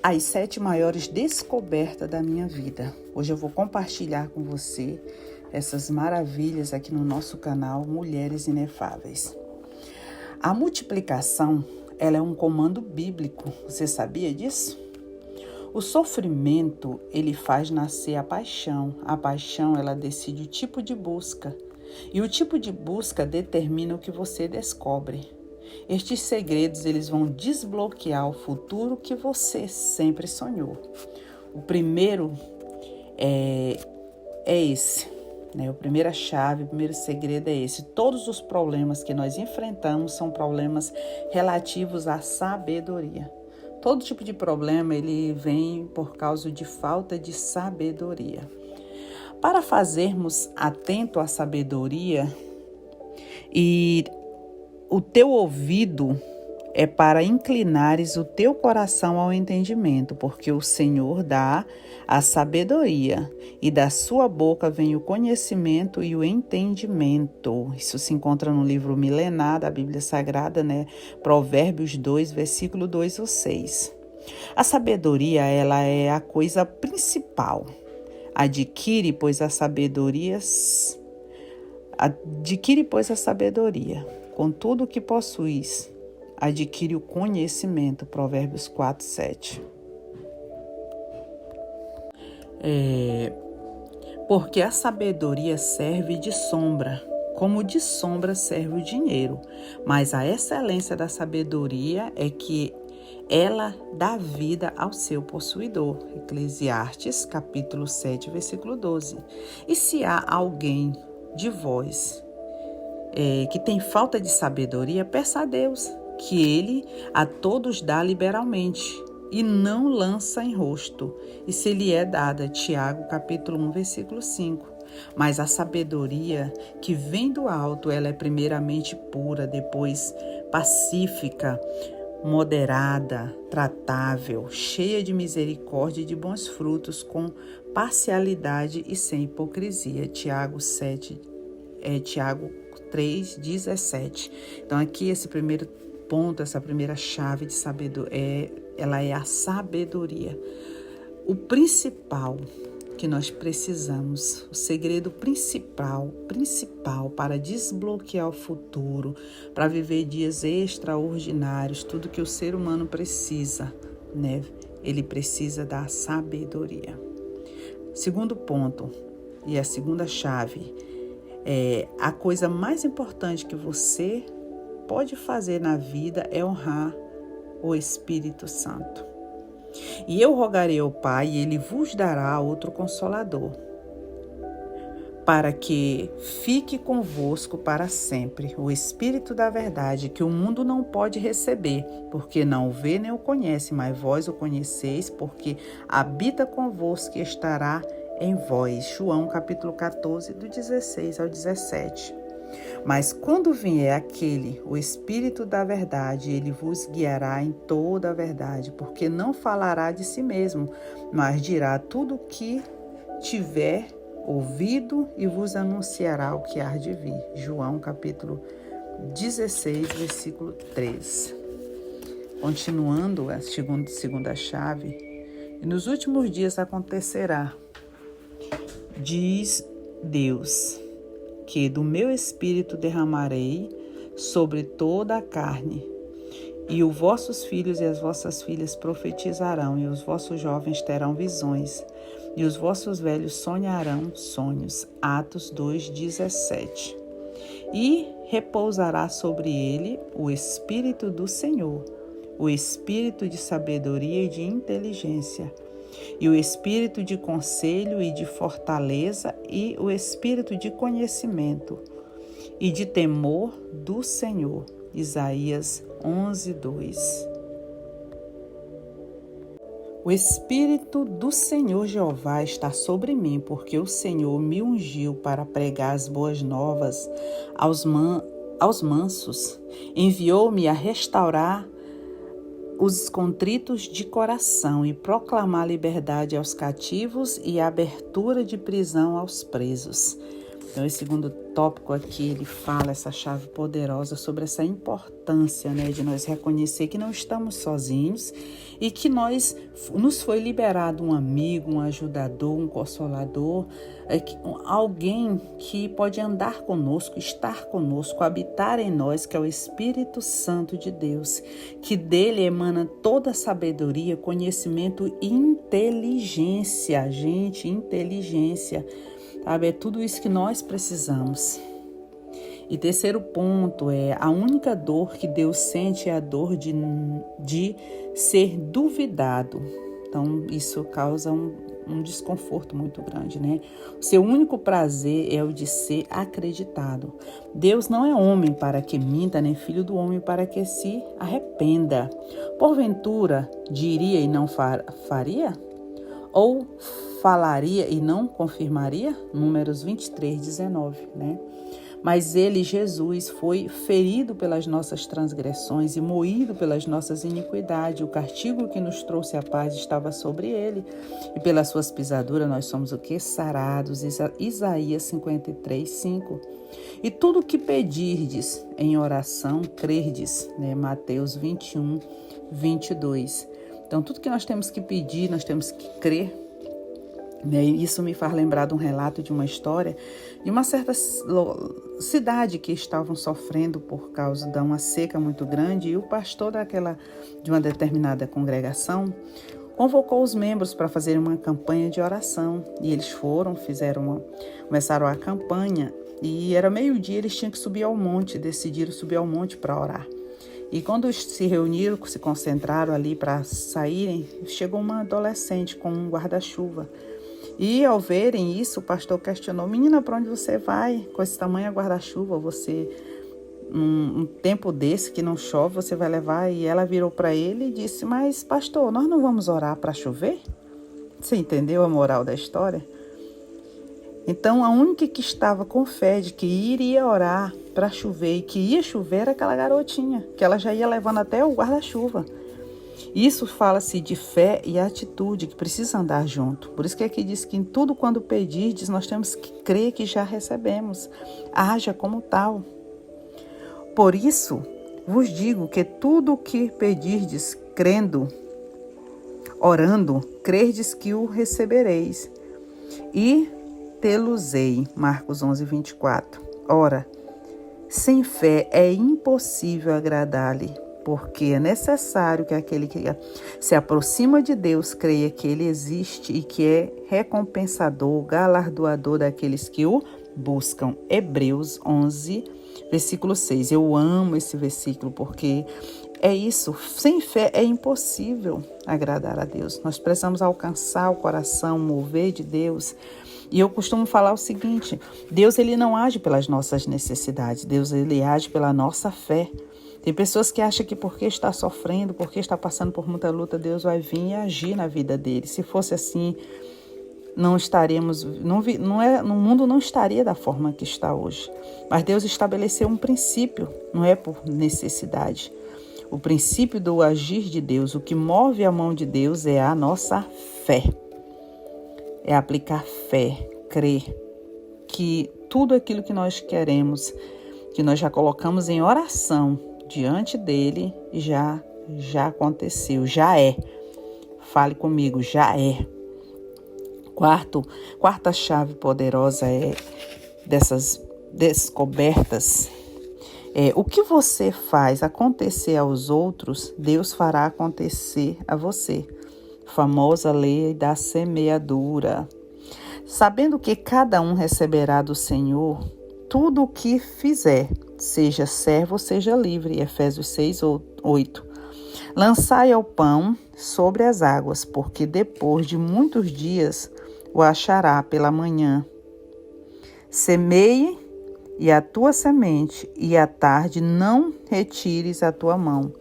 as 7 maiores descobertas da minha vida. Hoje eu vou compartilhar com você essas maravilhas aqui no nosso canal Mulheres Inefáveis. A multiplicação, ela é um comando bíblico. Você sabia disso? O sofrimento, ele faz nascer a paixão. A paixão, ela decide o tipo de busca. E o tipo de busca determina o que você descobre. Estes segredos, eles vão desbloquear o futuro que você sempre sonhou. O primeiro é esse, né? A primeira chave, o primeiro segredo é esse. Todos os problemas que nós enfrentamos são problemas relativos à sabedoria. Todo tipo de problema, ele vem por causa de falta de sabedoria. Para fazermos atento à sabedoria, e o teu ouvido é para inclinares o teu coração ao entendimento, porque o Senhor dá a sabedoria, e da sua boca vem o conhecimento e o entendimento. Isso se encontra no livro milenar da Bíblia Sagrada, né? Provérbios 2, versículo 2 ou 6. A sabedoria, ela é a coisa principal. Adquire, pois, a sabedoria. Com tudo o que possuis, adquire o conhecimento. Provérbios 4, 7. Porque a sabedoria serve de sombra, como de sombra serve o dinheiro. Mas a excelência da sabedoria é que ela dá vida ao seu possuidor. Eclesiastes, capítulo 7, versículo 12. E se há alguém de vós que tem falta de sabedoria, peça a Deus, que Ele a todos dá liberalmente e não lança em rosto, e se lhe é dada. Tiago, capítulo 1, versículo 5. Mas a sabedoria que vem do alto, ela é primeiramente pura, depois pacífica, moderada, tratável, cheia de misericórdia e de bons frutos, com parcialidade e sem hipocrisia. Tiago 3:17. Então aqui esse primeiro ponto, essa primeira chave de sabedoria, ela é a sabedoria. O principal que nós precisamos, o segredo principal para desbloquear o futuro, para viver dias extraordinários, tudo que o ser humano precisa, né? Ele precisa da sabedoria. Segundo ponto, e a segunda chave, a coisa mais importante que você pode fazer na vida é honrar o Espírito Santo. E eu rogarei ao Pai, e Ele vos dará outro Consolador, para que fique convosco para sempre, o Espírito da verdade, que o mundo não pode receber, porque não o vê nem o conhece, mas vós o conheceis, porque habita convosco e estará em vós. João capítulo 14, do 16 ao 17. Mas quando vier aquele, o Espírito da verdade, ele vos guiará em toda a verdade, porque não falará de si mesmo, mas dirá tudo o que tiver ouvido e vos anunciará o que há de vir. João capítulo 16, versículo 3. Continuando a segunda chave, e nos últimos dias acontecerá, diz Deus, que do meu Espírito derramarei sobre toda a carne, e os vossos filhos e as vossas filhas profetizarão, e os vossos jovens terão visões, e os vossos velhos sonharão sonhos. Atos 2:17. E repousará sobre ele o Espírito do Senhor, o Espírito de sabedoria e de inteligência, e o Espírito de conselho e de fortaleza, e o Espírito de conhecimento e de temor do Senhor. Isaías 11:2. O Espírito do Senhor Jeová está sobre mim, porque o Senhor me ungiu para pregar as boas novas aos mansos. Enviou-me a restaurar os contritos de coração e proclamar liberdade aos cativos e abertura de prisão aos presos. Então, esse segundo tópico aqui, ele fala essa chave poderosa sobre essa importância, né, de nós reconhecer que não estamos sozinhos e que nos foi liberado um amigo, um ajudador, um consolador, alguém que pode andar conosco, estar conosco, habitar em nós, que é o Espírito Santo de Deus, que dele emana toda a sabedoria, conhecimento e inteligência, gente, inteligência. Sabe, é tudo isso que nós precisamos. E terceiro ponto a única dor que Deus sente é a dor de ser duvidado. Então, isso causa um desconforto muito grande, né? O seu único prazer é o de ser acreditado. Deus não é homem para que minta, nem filho do homem para que se arrependa. Porventura, diria e não faria? Ou falaria e não confirmaria? Números 23, 19, né? Mas ele, Jesus, foi ferido pelas nossas transgressões e moído pelas nossas iniquidades. O castigo que nos trouxe a paz estava sobre ele. E pelas suas pisaduras nós somos o quê? Sarados. Isaías 53, 5. E tudo que pedirdes em oração, crerdes, né? Mateus 21, 22. Então, tudo que nós temos que pedir, nós temos que crer. Isso me faz lembrar de um relato, de uma história de uma certa cidade que estavam sofrendo por causa de uma seca muito grande, e o pastor de uma determinada congregação convocou os membros para fazer uma campanha de oração. E eles começaram a campanha, e era meio-dia, eles tinham que subir ao monte, decidiram subir ao monte para orar. E quando se reuniram, se concentraram ali para saírem, chegou uma adolescente com um guarda-chuva. E ao verem isso, o pastor questionou: menina, para onde você vai com esse tamanho guarda-chuva? Você, num tempo desse que não chove, você vai levar? E ela virou para ele e disse: mas pastor, nós não vamos orar para chover? Você entendeu a moral da história? Então, a única que estava com fé de que iria orar para chover e que ia chover era aquela garotinha, que ela já ia levando até o guarda-chuva. Isso fala-se de fé e atitude, que precisa andar junto. Por isso que aqui diz que em tudo quando pedirdes, nós temos que crer que já recebemos. Haja como tal. Por isso, vos digo que tudo o que pedirdes, crendo, orando, crerdes que o recebereis. E tê-los-ei. Marcos 11, 24. Ora, sem fé é impossível agradar-lhe, porque é necessário que aquele que se aproxima de Deus creia que Ele existe e que é recompensador, galardoador daqueles que o buscam. Hebreus 11, versículo 6. Eu amo esse versículo porque é isso. Sem fé é impossível agradar a Deus. Nós precisamos alcançar o coração, mover de Deus. E eu costumo falar o seguinte: Deus, ele não age pelas nossas necessidades. Deus, ele age pela nossa fé. Tem pessoas que acham que porque está sofrendo, porque está passando por muita luta, Deus vai vir e agir na vida dele. Se fosse assim, não estaríamos, no mundo não estaria da forma que está hoje. Mas Deus estabeleceu um princípio, não é por necessidade. O princípio do agir de Deus, o que move a mão de Deus é a nossa fé. É aplicar fé, crer que tudo aquilo que nós queremos, que nós já colocamos em oração diante dele, já aconteceu, já é. Fale comigo, já é. Quarta chave poderosa dessas descobertas. O que você faz acontecer aos outros, Deus fará acontecer a você. Famosa lei da semeadura. Sabendo que cada um receberá do Senhor tudo o que fizer, seja servo, seja livre. Efésios 6, 8. Lançai ao pão sobre as águas, porque depois de muitos dias o achará pela manhã. Semeie e a tua semente, e à tarde não retires a tua mão,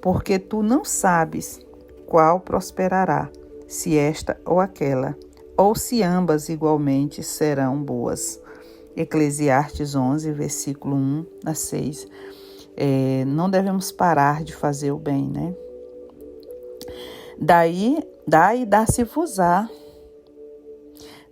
porque tu não sabes qual prosperará, se esta ou aquela, ou se ambas igualmente serão boas. Eclesiastes 11, versículo 1 a 6. Não devemos parar de fazer o bem, né? Daí, dar-se-vos-á.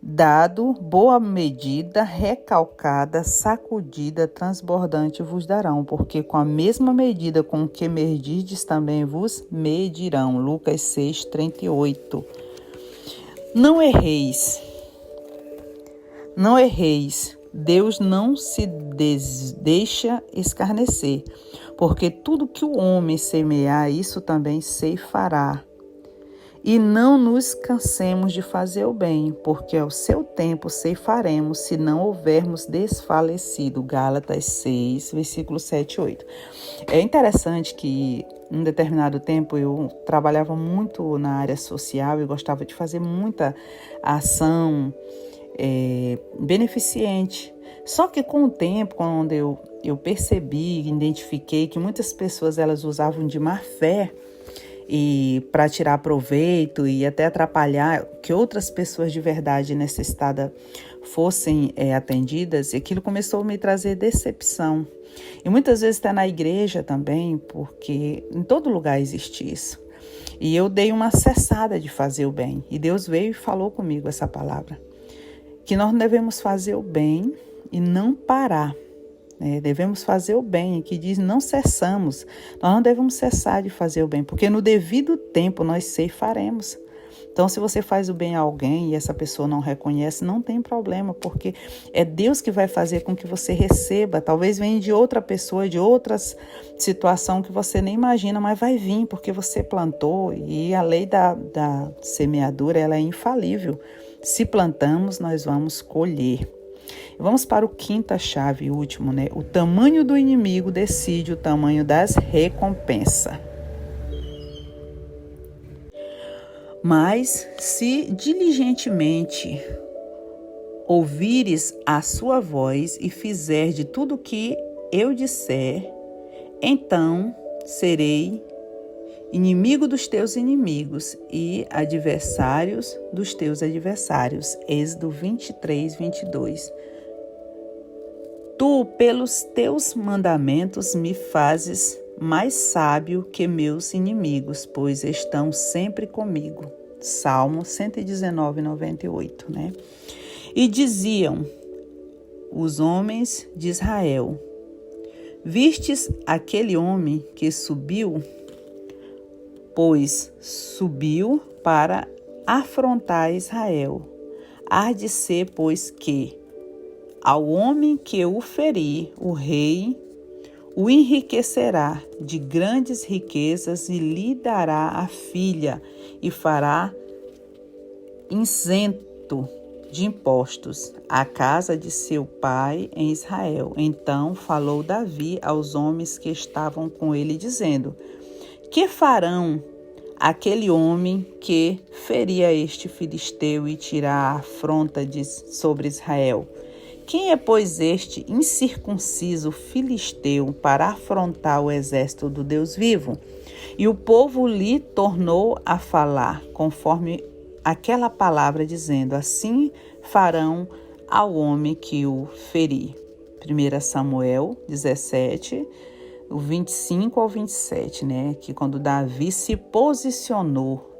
Dado, boa medida, recalcada, sacudida, transbordante vos darão, porque com a mesma medida com que medirdes também vos medirão. Lucas 6:38. Não erreis. Não erreis. Deus não se deixa escarnecer, porque tudo que o homem semear, isso também ceifará. E não nos cansemos de fazer o bem, porque ao seu tempo ceifaremos, se não houvermos desfalecido. Gálatas 6, versículo 7 e 8. É interessante que, em um determinado tempo, eu trabalhava muito na área social e gostava de fazer muita ação beneficente. Só que com o tempo, quando eu percebi, identifiquei que muitas pessoas elas usavam de má fé e para tirar proveito e até atrapalhar que outras pessoas de verdade necessitadas fossem atendidas, e aquilo começou a me trazer decepção. E muitas vezes está na igreja também, porque em todo lugar existe isso. E eu dei uma cessada de fazer o bem. E Deus veio e falou comigo essa palavra. Que nós devemos fazer o bem e não parar. Devemos fazer o bem, que diz não cessamos, nós não devemos cessar de fazer o bem, porque no devido tempo nós ceifaremos. Então, se você faz o bem a alguém e essa pessoa não reconhece, não tem problema, porque é Deus que vai fazer com que você receba. Talvez venha de outra pessoa, de outra situação que você nem imagina, mas vai vir, porque você plantou, e a lei da semeadura ela é infalível. Se plantamos, nós vamos colher. Vamos para o quinta chave, último, O tamanho do inimigo decide o tamanho das recompensas. Mas se diligentemente ouvires a sua voz e fizer de tudo o que eu disser, então serei inimigo dos teus inimigos e adversários dos teus adversários. Êxodo 23:22. Tu, pelos teus mandamentos, me fazes mais sábio que meus inimigos, pois estão sempre comigo. Salmo 119:98, E diziam os homens de Israel: vistes aquele homem que subiu? Pois subiu para afrontar Israel. Há de ser, pois, que ao homem que o ferir, o rei o enriquecerá de grandes riquezas e lhe dará a filha e fará isento de impostos a casa de seu pai em Israel. Então falou Davi aos homens que estavam com ele, dizendo: que farão aquele homem que feria este filisteu e tirar a afronta sobre Israel? Quem é, pois, este incircunciso filisteu para afrontar o exército do Deus vivo? E o povo lhe tornou a falar, conforme aquela palavra, dizendo: assim farão ao homem que o ferir. 1 Samuel 17, o 25 ao 27, que quando Davi se posicionou,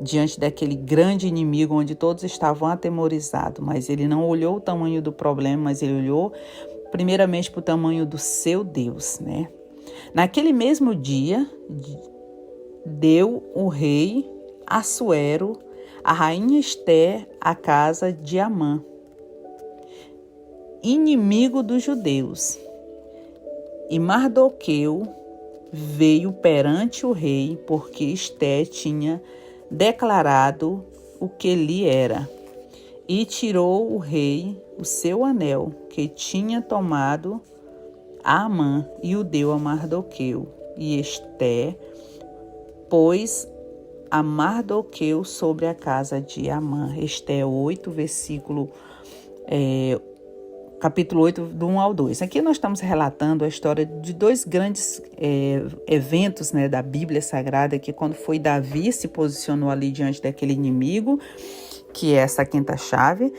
diante daquele grande inimigo onde todos estavam atemorizados, mas ele não olhou o tamanho do problema, mas ele olhou primeiramente para o tamanho do seu Deus, Naquele mesmo dia, deu o rei Assuero, a rainha Ester, a casa de Amã, inimigo dos judeus. E Mardoqueu veio perante o rei, porque Ester tinha declarado o que lhe era. E tirou o rei o seu anel, que tinha tomado a Amã, e o deu a Mardoqueu. E Ester pôs a Mardoqueu sobre a casa de Amã. Ester 8, capítulo 8, do 1 ao 2. Aqui nós estamos relatando a história de dois grandes eventos, da Bíblia Sagrada, que quando foi Davi se posicionou ali diante daquele inimigo, que é essa quinta chave,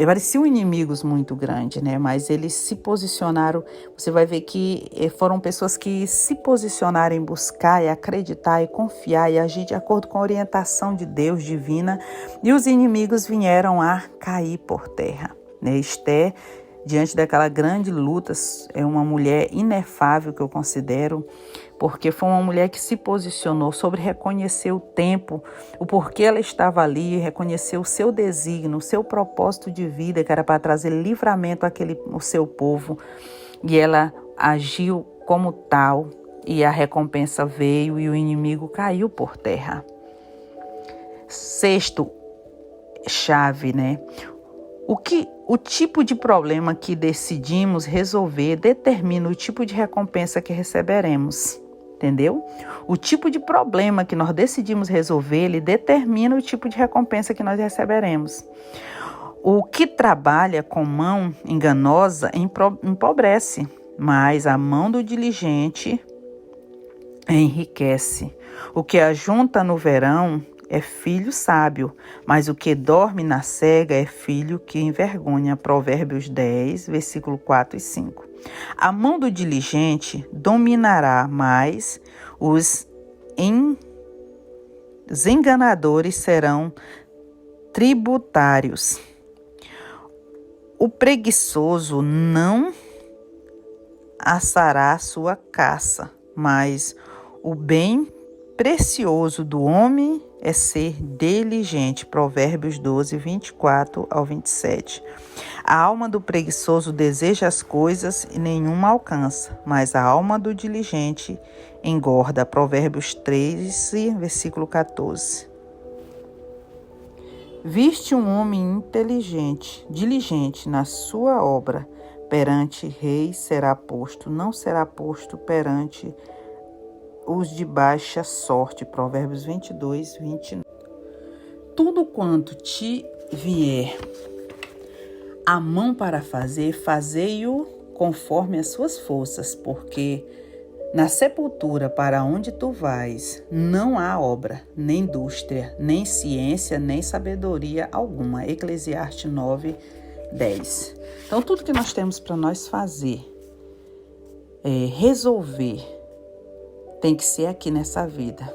pareciam inimigos muito grandes, né? Mas eles se posicionaram. Você vai ver que foram pessoas que se posicionaram em buscar e acreditar e confiar e agir de acordo com a orientação de Deus divina. E os inimigos vieram a cair por terra, né? Esther, diante daquela grande luta, é uma mulher inefável que eu considero, porque foi uma mulher que se posicionou sobre reconhecer o tempo, o porquê ela estava ali, reconhecer o seu desígnio, o seu propósito de vida, que era para trazer livramento ao seu povo. E ela agiu como tal, e a recompensa veio e o inimigo caiu por terra. Sexto chave, né? O tipo de problema que decidimos resolver determina o tipo de recompensa que receberemos, entendeu? O tipo de problema que nós decidimos resolver, ele determina o tipo de recompensa que nós receberemos. O que trabalha com mão enganosa empobrece, mas a mão do diligente enriquece. O que ajunta no verão é filho sábio, mas o que dorme na cega é filho que envergonha. Provérbios 10, versículo 4 e 5. A mão do diligente dominará, mas os enganadores serão tributários. O preguiçoso não assará sua caça, mas o bem precioso do homem é ser diligente. Provérbios 12, 24 ao 27. A alma do preguiçoso deseja as coisas e nenhuma alcança, mas a alma do diligente engorda. Provérbios 13, versículo 14. Viste um homem inteligente, diligente na sua obra, perante reis será posto, não será posto perante os de baixa sorte. Provérbios 22, 29. Tudo quanto te vier a mão para fazer, fazei-o conforme as suas forças, porque na sepultura para onde tu vais, não há obra, nem indústria, nem ciência, nem sabedoria alguma. Eclesiastes 9, 10. Então, tudo que nós temos para nós fazer, resolver, tem que ser aqui nessa vida.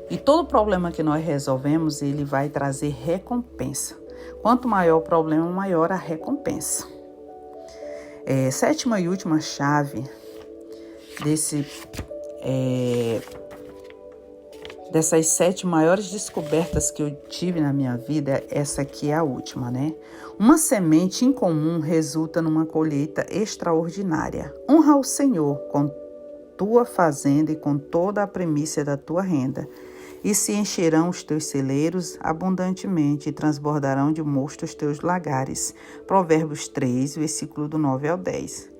E todo problema que nós resolvemos, ele vai trazer recompensa. Quanto maior o problema, maior a recompensa. Sétima e última chave dessas 7 maiores descobertas que eu tive na minha vida, essa aqui é a última, né? Uma semente incomum resulta numa colheita extraordinária. Honra o Senhor com tua fazenda e com toda a primícia da tua renda, e se encherão os teus celeiros abundantemente e transbordarão de mosto os teus lagares. Provérbios 3, versículo do 9 ao 10.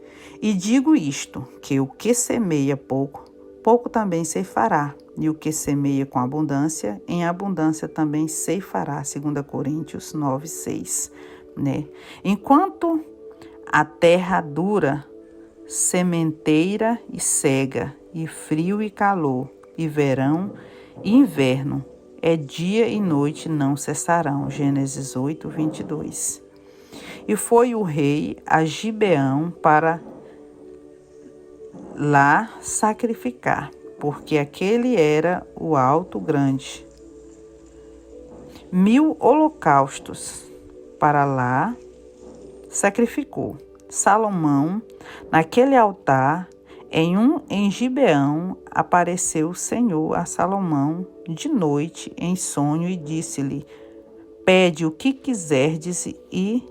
E digo isto, que o que semeia pouco, pouco também ceifará, e o que semeia com abundância, em abundância também ceifará. 2 Coríntios 9, 6. Né? Enquanto a terra dura, sementeira e cega, e frio e calor, e verão e inverno, é dia e noite não cessarão. Gênesis 8, 22. E foi o rei a Gibeão para lá sacrificar, porque aquele era o alto grande. 1000 holocaustos para lá sacrificou. Salomão, naquele altar, em Gibeão, apareceu o Senhor a Salomão de noite em sonho e disse-lhe: pede o que quiserdes e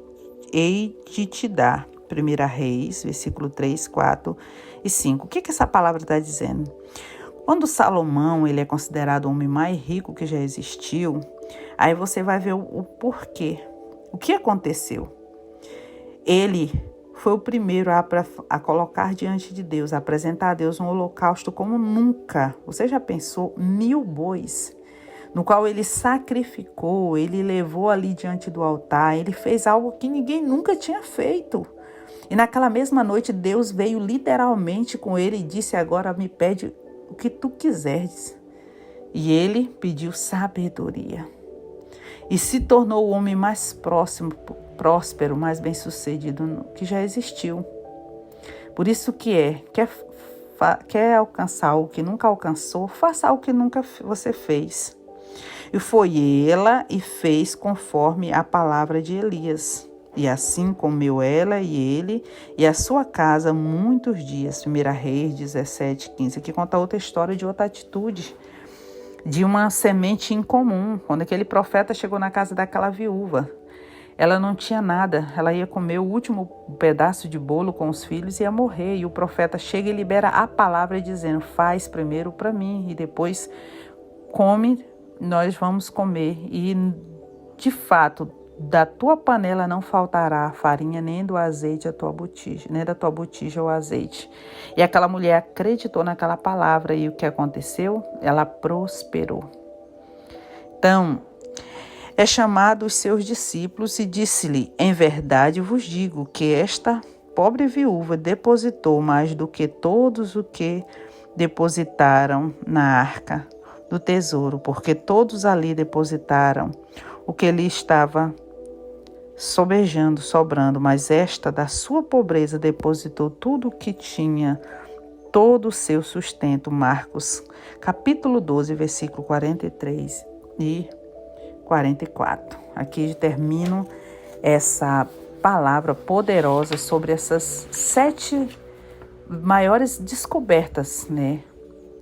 hei de te dar. 1 Reis, versículo 3, 4 e 5. O que essa palavra está dizendo? Quando Salomão ele é considerado o homem mais rico que já existiu, aí você vai ver o porquê. O que aconteceu? Ele foi o primeiro a colocar diante de Deus, a apresentar a Deus um holocausto como nunca. Você já pensou? 1000 bois, no qual ele sacrificou, ele levou ali diante do altar, ele fez algo que ninguém nunca tinha feito. E naquela mesma noite, Deus veio literalmente com ele e disse: agora me pede o que tu quiseres. E ele pediu sabedoria. E se tornou o homem mais próximo próspero, mais bem-sucedido que já existiu. Por isso quer alcançar algo que nunca alcançou, faça algo que nunca você fez. E foi ela e fez conforme a palavra de Elias. E assim comeu ela e ele e a sua casa muitos dias. 1 Reis 17:15. Aqui conta outra história de outra atitude, de uma semente incomum. Quando aquele profeta chegou na casa daquela viúva, ela não tinha nada, ela ia comer o último pedaço de bolo com os filhos e ia morrer. E o profeta chega e libera a palavra dizendo: faz primeiro para mim e depois come, nós vamos comer. E de fato, da tua panela não faltará a farinha, nem do azeite a tua botija, nem da tua botija o azeite. E aquela mulher acreditou naquela palavra e o que aconteceu? Ela prosperou. Então, é chamado os seus discípulos e disse-lhe: em verdade vos digo que esta pobre viúva depositou mais do que todos os que depositaram na arca do tesouro, porque todos ali depositaram o que lhe estava sobrando, mas esta da sua pobreza depositou tudo o que tinha, todo o seu sustento. Marcos, capítulo 12, versículo 43 e 44. Aqui termino essa palavra poderosa sobre essas 7 maiores descobertas,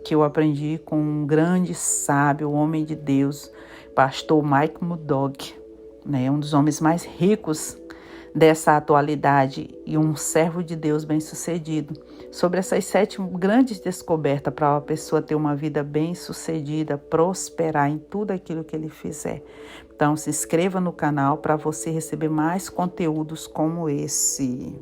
que eu aprendi com um grande sábio, homem de Deus, pastor Mike Murdock, um dos homens mais ricos dessa atualidade e um servo de Deus bem-sucedido, sobre essas 7 grandes descobertas para uma pessoa ter uma vida bem-sucedida, prosperar em tudo aquilo que ele fizer. Então, se inscreva no canal para você receber mais conteúdos como esse.